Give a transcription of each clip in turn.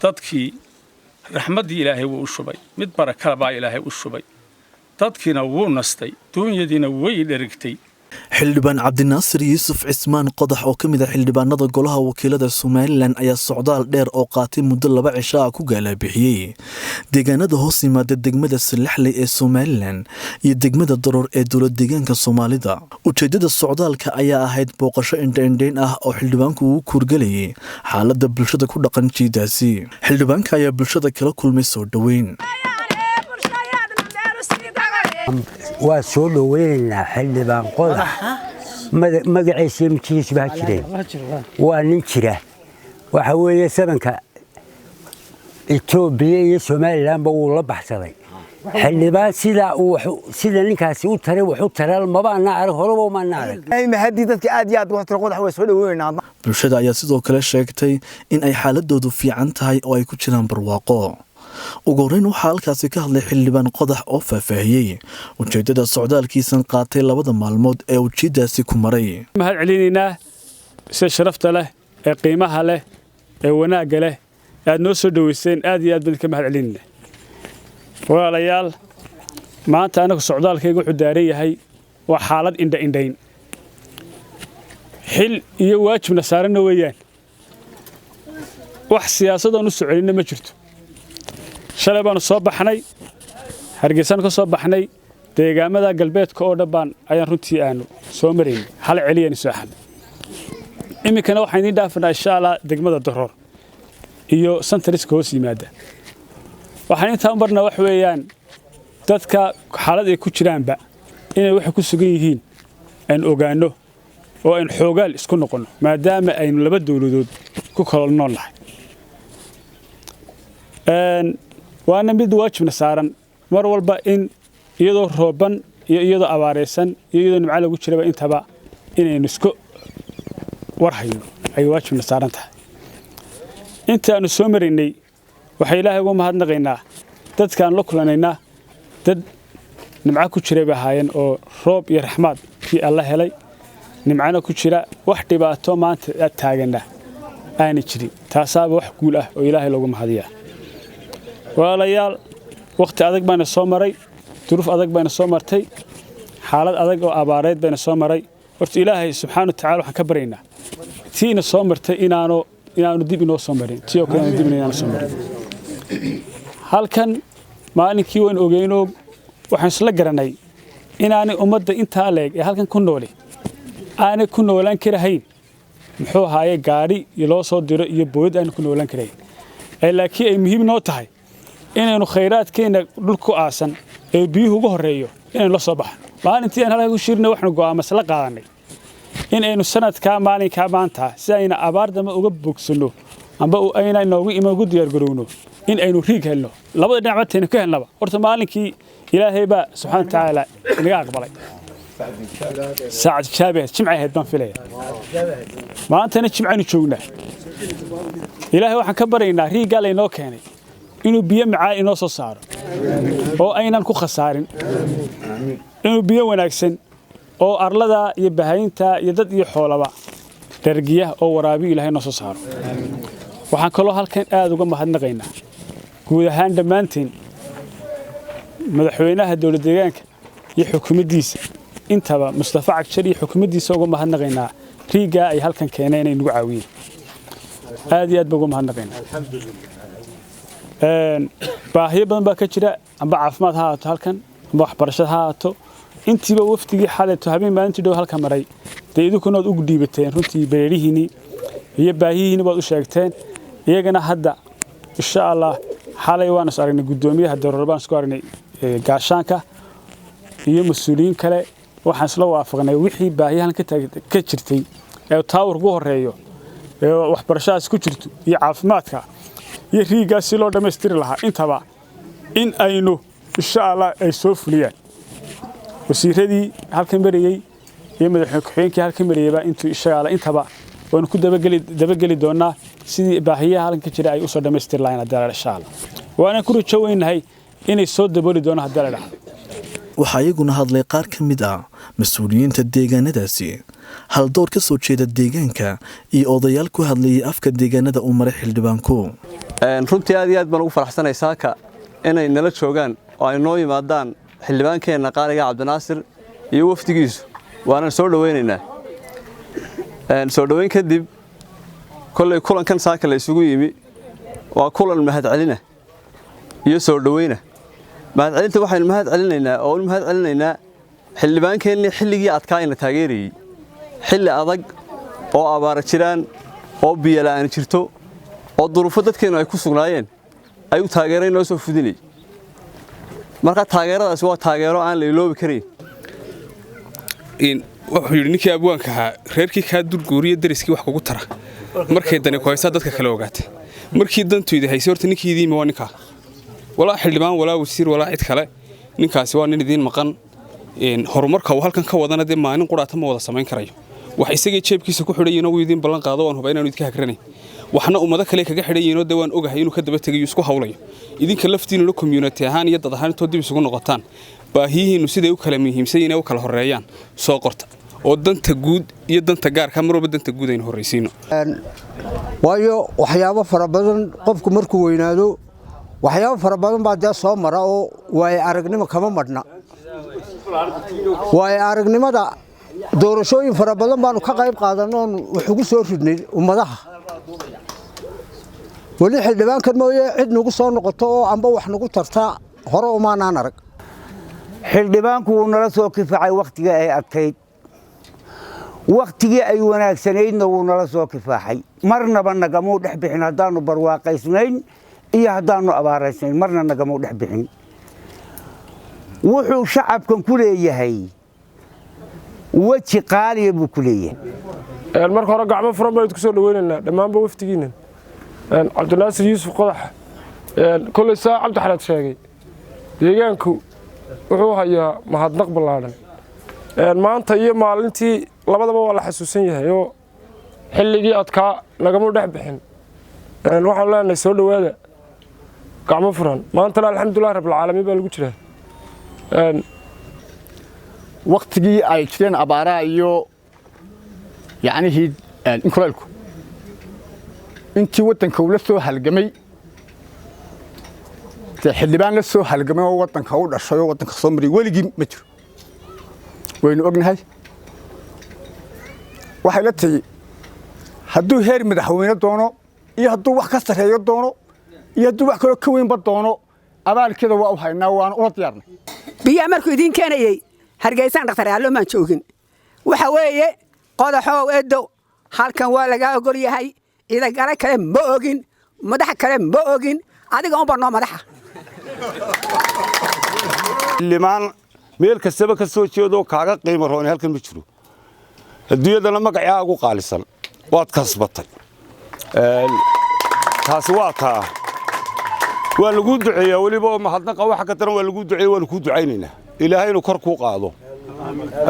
dadkii raxmaddii ilaahay wuu u shubay mid barakada baa ilaahay u shubay dadkiina wuu nastay duunyadiina way dherigtay xildhibaan cabdinaasir yuusuf cismaan qodax oo ka mid ah xildhibaanada golaha wakiilada Somaliland ayaa socdaal dheer oo qaatay muddo 2 cisho ah ku gaalabixiyay deegaanada hoos yimaada degmada Salaxley ee Somaliland iyo degmada Daroor ee dowlad deegaanka Soomaalida ujeedada socdaalka ayaa ahayd booqasho indhaindhayn ah oo xildhibaanku uu kurgalayay xaaladda bulshada ku dhaqan jiidaasi xildhibaanka ayaa bulshada kala kulmay soo dhaweyn waa soo dhaweynaa xildhibaan qodax magaciisa imtiis baa jireen waa nin jira waxa weeye sabanka Itoobiya iyo Somaliland ba uu la baxsaday xildhibaan sida ninkaasi u taray wuxuu taray mabaana arag horaba ma naarag ma hadii dadka aad iyo aad wax tar qodax way soo dhaweynaa bulshada ayaa sidoo kale sheegtay in ay xaaladoodu fiican tahay oo ay ku jiraan barwaaqo ugu horeyn waxaa halkaasi ka hadlay xildhibaan qodax oo faahfaahiyay ujeedada socdaalkiisan qaatay 2 maalmood ee uu jiidaasi ku maray mahad celinaynaa si sharafta leh ee qiimaha leh ee wanaagga leh aad noo soo dhaweyseen aad iyo aad baan ka mahad celinaynaa walaalayaal maanta anagu socdaalkaygu wuxuu daaran yahay waa xaalad indhayn xil iyo waajibna saarana weeyaan wax siyaasadoon u soconina ma jirto shalay baanu soo baxnay hargeysan ka soo baxnay deegaamada galbeedka oo dhan ayaan runtii aanu soo mareeyay hal celiyeen soo xal imikana waxaan idin dhaafanaa insha Allah degmada Daroor iyo santriska hoos yimaada waxaan inta marna wax weeyaan dadka xaalad ay ku jiraanba inay wax ku sugan yihiin aan ogaano oo aan xoogaal isku noqono maadaama aynu 2 dawladood ku kala noolahay waana mid waajibna saaran mar walba in iyadoo rooban iyo iyadoo abaareysan iyo iyadoo nimco lagu jiraba intaba inaynu isku warhayno ay waajibna saaran tahay inta aanu soo marinay waxa Ilaahay ugu mahadnaqaynaa dadkaan la kulanayna dad nimco ku jiray bahaayeen oo roob iyo raxmad kii Allah helay nimcana ku jira wax dhibaato maanta taagana aan jirin taasaaba wax guul ah oo Ilaahay loogu mahadiyaa walaalayaal waqti adag baan soo maray duruuf adag baan soo martay xaalad adag oo abaareed baan soo maray horta Ilaahay subhanahu wa ta'ala waxaan ka bareynaa tiina soo martay inaanu dib inoo soo marin tii oo kale dib inaanu soo marin halkan maalinkii waan ogeeyno waxaan isla garanay inaanay ummadda inta leeg ee halkan ku noolay aanay ku noolaan karahayn muxuu ahaayay gaari loo soo diro iyo bood aan ku noolaan karayn laakiin ay muhiim noo tahay inaynu khayraadkeena dhulku aasan ee biyuhu ugu horeeyo inaynu la soo baxno maalintii aan halka ku shirnay waxnu go'aamas la qaadanay in aynu sanadka maalinka maanta si ayna abaar dama uga bogsano amba ayna noogu imagu diyaar garowno in aynu riig helno labada dhinacbateena ka helnaba horta maalinkii Ilaahay ba subhanahu wa ta'ala inaga aqbalay saacad jaabeed jimcaheed baan filaya maantana jimcaanu joognaa Ilaahay waxaan ka baraynaa riiga leynoo keenay inuu biyo macaan inoo soo saaro oo aynan ku khasaarin inuu biyo wanaagsan oo arlada iyo bahaynta iyo dad iyo xoolaba dargiya oo waraabi Ilaahay noo soo saaro waxaan kaloo halkan aad uga mahadnaqaynaa guud ahaan dhamaanteen madaxweynaha dowlad deegaanka iyo xukuumaddiisa intaba Mustafa Cagshar iyo xukuumaddiisa uga mahadnaqaynaa riiga ay halkan keeneen inay nagu caawiyeen aad iyo aad uga mahadnaqaynaa baahiyo badan baa ka jira amba caafimaad ha ahaato halkan amba waxbarashada ha ahaato intiiba waftigii xaleeto habeen maalintii dhow halka maray dee idinkuna ugu dhiibateen runtii beerihiini iyo baahiyihiini baad u sheegteen iyagana hadda insha Allah xalay waan is aragnay gudoomiyaha Daroor baan isku aragnay gaashaanka iyo mas'uuliyiin kale waxaan isla waafaqnay wixii baahiyahan ka jirtay ee taawur ugu horeeyo ee waxbarashadaas ku jirto iyo caafimaadka iyo riigaas si loo dhameystiri lahaa intaba in aynu insha Allah ay soo fuliyaan wasiiradii halkan mariyay iyo madaxweyne ku-xigeenkii halkan mariyayba intuu insha Allah intaba waan ku dabageli doonaa sidii baahiyaha halkan ka jira ay u soo dhameystiri lahayn hadda insha Allah waana ku rajaynahay inay soo daboli doonaan hadda la dhaxlo waxaa iyaguna hadlay qaar ka mid ah mas'uuliyiinta deegaanadaasi hal door ka soo jeeda deegaanka iyo odayaal ku hadlayay afka deegaanada uu maray xildhibaanku runtii aad iyo aad baan ugu faraxsanahay saaka inay nala joogaan oo ay noo yimaadaan xildhibaankeenna qaaliga cabdinaasir iyo wafdigiisu waana soo dhaweynaynaa soo dhaweyn kadib kolley kulankan saaka la isugu yimi waa kulan mahadcelina iyo soo dhaweyna mahadcelinta waxaynu mahad celinaynaa xildhibaankeenni xilligii adkaayna taageerayay xilli adag oo abaara jiraan oo biyo la'aan jirto oo duruufo dadkeenu ay ku sugnaayeen ay u taageereen noo soo fudinay marka taageeradaasi waa taageero aan la iloobi karin wuxuu yidhi ninkii abwaanka ahaa reerkii kaa dulguuriya dariskii wax kugu tara markay dani ku haysaa dadka kale ogaata markii dantooda haysay horta ninkii idiin waa ninkaa walaa xildhibaan walaa wasiir walaa cid kale ninkaasi waa nin idiin maqan horumarka uu halkan ka wadana dee maalin quraata ma wada samayn karayo wax isagii jeebkiisa ku xidhan yihiin oo idiin ballan qaado waan hubaa inaanu idinka hagranayn waxna ummado kale kaga xidhan yihiin oo dee waan ogahay inuu ka daba tegayo isku hawlayo idinka laftiinuna community ahaan iyo dad ahaan intoo dib isugu noqotaan baahiyihiinnu siday u kala muhiimsan yihiin u kala horeeyaan soo qorta oo danta guud iyo danta gaarka mar walba danta guud aynu horraysiino waayo waxyaabo fara badan qofku markuu weynaado waxyaabo fara badan baa dee soo mara oo waayo aragnimo kama madhna waayo aragnimada doorashooyin fara badan baanu ka qayb qaadanoon wax ugu soo ridnay ummadaha weli xildhibaankan mooye cid nagu soo noqoto oo amba wax nagu tarta hore umaanaan arag xildhibaanku wuu nala soo kifacay wakhtiga ay adkayd wakhtigii ay wanaagsanaydna wuu nala soo kifaaxay marnaba nagamuu dhex bixin haddaannu barwaaqaysnayn iyo haddaannu abaaraysnayn marna nagamuu dhex bixin wuxuu shacabkan ku leeyahay weji qaaliya buu ku leeyahay marka hore gacmo furan baynu ku soo dhaweynaynaa dhammaanba wafdigiinnan cabdinaasir yuusuf qodax kolley saa cabdi xalaad sheegay deegaanku wuxuu hayaa mahadnaq ballaadhan maanta iyo maalintii labadaba waa la xasuusan yahay oo xilligii adkaa nagama dhex bixin waxaan leenahay soo dhowaada gacmo furan maantana alxamdulilah rabbilcaalamiin baa lagu jiraa waqtigii ay jireen abaaraha iyo yacnihii inkulaylku intii waddanka uu la soo halgamay dee xildhibaan la soo halgamay oo waddanka u dhashay oo waddanka soo mariyay weligii ma jiro waynu ognahay waxay la tahay hadduu heer madaxweyne doono iyo hadduu wax ka sarreeyo doono iyo hadduu wax kaloo ka weynba doono abaalkeeda waa u haynaa waana ula diyaarnay biyaa markuu idiin keenayey hargeysaan dhakhtar aallo maan joogin waxa weeye qodaxow edo halkan waa lagaa ogol yahay ciidagale kale ma ogin madax kale ma ogin adiga unba noo madaxa limaan meel kastaba ka soo jeedo kaaga qiimo roon halkan ma jiro adduunyadana magacaa ugu qaalisan waad kasbatay taasi waa taa waa lagu duceeyaa waliba mahadnaqa waxa ka daran waa lagu duceeyaa waan ku ducaynaynaa ilaahay inuu kor ku qaado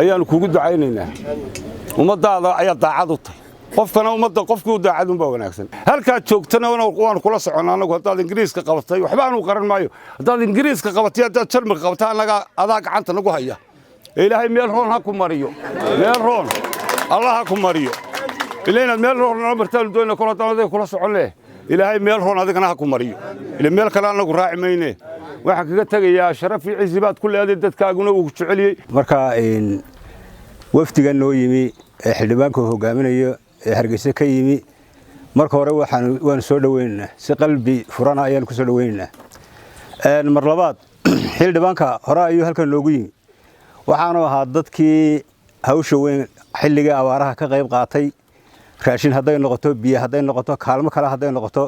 ayaanu kugu ducaynaynaa ummadaada ayaa daacad u tahay qofkana ummadda qofkii u daacad unbaa wanaagsan halkaad joogtana waan kula soconnaa annagu haddaad ingiriiska qabatay waxba aanu qaran maayo haddaad ingiriiska qabatay haddaad jarmalka qabatay annaga adaa gacanta nagu haya ilaahay meel roon ha ku mariyo meel roon allah ha ku mariyo ilaa inaad meel roon nala martaanu doonayna kol haddaan adiga kula soconne ilaahay meel roon adigana ha ku mariyo ila meel kale annagu raaci mayne waxaan kaga tegayaa sharaf iyo cizi baad ku leeday dadkaaguna uu jeceliyey marka wafdigan noo yimi ee xildhibaanku hogaaminayo ee hargeysa ka yimi marka hore waan soo dhaweynaynaa si qalbi furana ayaan ku soo dhaweynaynaa mar labaad xildhibaanka hore ayuu halkan noogu yimi waxaanu ahaa dadkii hawsha weyn xilligii abaaraha ka qayb qaatay raashin hadday noqoto biyo hadday noqoto kaalmo kale hadday noqoto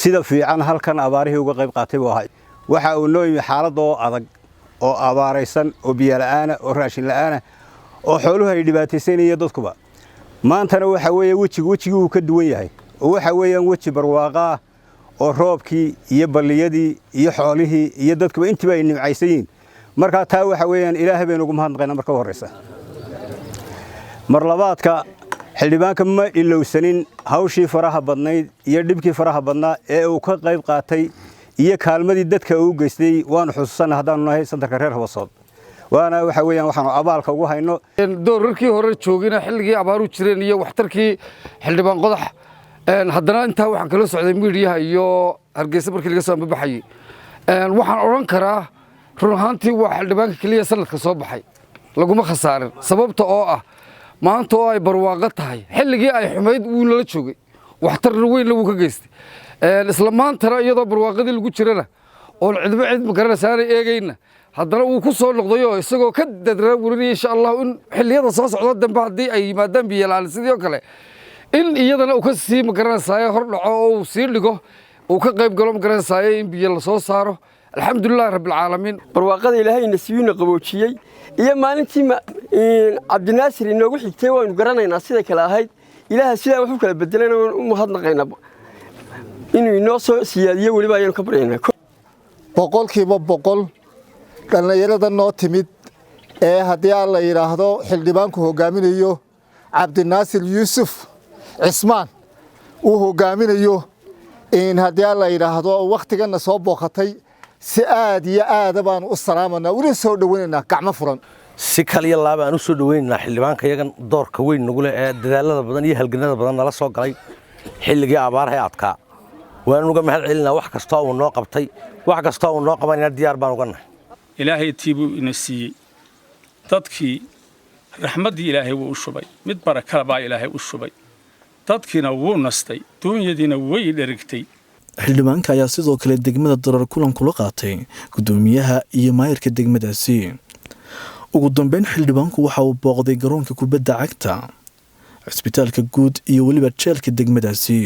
sida fiican halkan abaarihii uga qayb qaatay buu ahay waxa uu noo yimi xaalada oo adag oo abaaraysan oo biyo la'aana oo raashin la'aana oo xooluhu ay dhibaataysanayeen dadkuba maantana waxa weeye wejigii uu ka duwan yahay oo waxa weeyaan weji barwaaqa ah oo roobkii iyo balliyadii iyo xoolihii iyo dadkuba intiba ay nimcaysan yihiin markaa taa waxa weeyaan ilaahay baynu ugu mahadnaqaynaa marka horeysa mar labaadka xildhibaanka ma ilowsanin hawshii faraha badnayd iyo dhibkii faraha badnaa ee uu ka qayb qaatay iyo kaalmadii dadka uu geystay waanu xusuusanaa haddaanu nahay santarka reer Habasood waana waxa weeyaan waxaanu abaalka ugu hayno doorarkii hore joogina xilligii abaaru jireen iyo waxtarkii xildhibaan qodax haddana intaa waxaan kala socday miidiyaha iyo hargeysa markii laga soo ambabaxayay waxaan odhan karaa run ahaantii waa xildhibaanka keliya sanadka soo baxay laguma khasaarin sababta oo ah maanta oo ay barwaaqo tahay xilligii ay xumayd wuu nala joogay waxtarna weynna wuu ka geystay isla maantana iyadoo barwaaqadii lagu jirana oon cidba cid ma garanaysa aanay eegayna haddana wuu ku soo noqdayoo isagoo ka dadra warinaya insha allahu in xilliyada soo socdo dambe haddii ay yimaadaan biyolaan sidoo kale in iyadana uu ka sii ma garanaysaay hor dhaco oo uu sii dhigo uu ka qayb galo ma garanaysaay in biyo la soo saaro alxamdulillahi rabbil caalamiin barwaaqada ilaahayna siiyuna qaboojiyey iyo maalintii cabdinaasir inoogu xigtay waynu garanaynaa sida kale ahayd ilaaha sidaa wax u kala bedelayna waan u mahadnaqaynaa inuu inoo soo siyaadiyo weliba ayaanu ka baryaynaa boqolkiiba boqol dhallinyarada noo timid ee haddii aan la yidhaahdo xildhibaanku hogaaminayo cabdinaasir yuusuf cismaan uu hogaaminayo in haddii aan la yidhaahdo wakhtiganna soo booqatay si aad iyo aada baan u salaamanaa una soo dhawaynaynaa gacmo furan si kaliya laaba aan u soo dhawaynaynaa xildhibaanka iyagan doorka weyn nagu leh ee dadaalada badan iyo halganada badan nala soo galay xilligii abaaraha adkaa waan uga mahad celinaa wax kasta oo noo qabtay wax kasta oo noo qabanayna diyaar baan uga nahay ilaahay tiibuu ina siiyey dadkii raxmaddii ilaahay wuu u shubay mid barakala baa ilaahay u shubay dadkiina wuu nastay duunyadiina way dherigtay xildhibaanka ayaa sidoo kale degmada darar kulan kula qaatay gudoomiyaha iyo maayirka degmadaasi ugu dambeyn xildhibaanku waxa uu booqday garoonka kubadda cagta cisbitaalka guud iyo weliba jeelka degmadaasi